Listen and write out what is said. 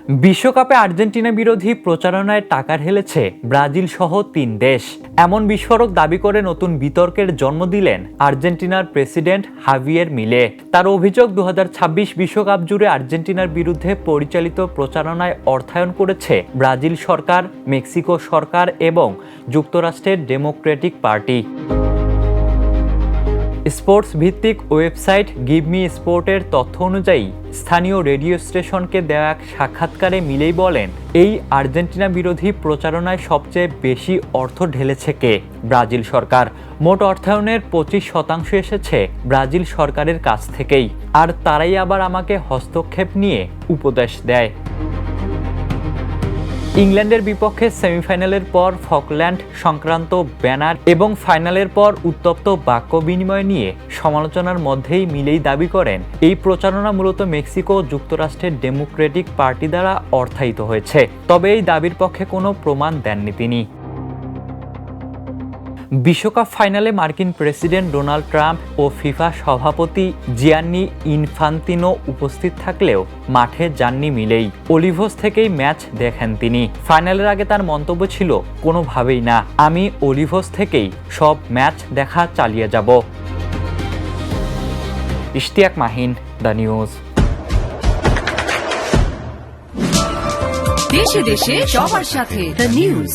বিশ্বকাপে আর্জেন্টিনা বিরোধী প্রচারণায় টাকা ঢেলেছে ব্রাজিল সহ ৩ দেশ। এমন বিস্ফোরক দাবি করে নতুন বিতর্কের জন্ম দিলেন আর্জেন্টিনার প্রেসিডেন্ট হাভিয়ের মিলে। তার অভিযোগ ২০২৬ বিশ্বকাপ জুড়ে আর্জেন্টিনার বিরুদ্ধে পরিচালিত প্রচারণায় অর্থায়ন করেছে ব্রাজিল সরকার, মেক্সিকো সরকার এবং যুক্তরাষ্ট্রের ডেমোক্রেটিক পার্টি। স্পোর্টস ভিত্তিক ওয়েবসাইট গিভ মি স্পোর্টের তথ্য অনুযায়ী স্থানীয় রেডিও স্টেশনকে দেওয়া এক সাক্ষাৎকারে মিলেই বলেন, এই আর্জেন্টিনা বিরোধী প্রচারণায় সবচেয়ে বেশি অর্থ ঢেলেছে কে? ব্রাজিল সরকার। মোট অর্থায়নের ২৫% এসেছে ব্রাজিল সরকারের কাছ থেকেই, আর তারাই আবার আমাকে হস্তক্ষেপ নিয়ে উপদেশ দেয়। ইংল্যান্ডের বিপক্ষে সেমিফাইনালের পর ফকল্যান্ড সংক্রান্ত ব্যানার এবং ফাইনালের পর উত্তপ্ত বাক্য বিনিময় নিয়ে সমালোচনার মধ্যেই মিলেই দাবি করেন, এই প্রচারণা মূলত মেক্সিকো ও যুক্তরাষ্ট্রের ডেমোক্রেটিক পার্টি দ্বারা অর্থায়িত হয়েছে। তবে এই দাবির পক্ষে কোনো প্রমাণ দেননি তিনি। বিশ্বকাপ ফাইনালে মার্কিন প্রেসিডেন্ট ডোনাল্ড ট্রাম্প ও ফিফা সভাপতি জিয়ান্নি ইনফান্তিনো উপস্থিত থাকলেও মাঠে যাননি মিলেই। অলিভোস থেকেই ম্যাচ দেখেন তিনি। ফাইনালের আগে তার মন্তব্য ছিল, কোনোভাবেই না, আমি অলিভোস থেকেই সব ম্যাচ দেখা চালিয়ে যাব। Ishtiaq Mahin, the news. দেশে দেশে সবার সাথে, দ্য নিউজ।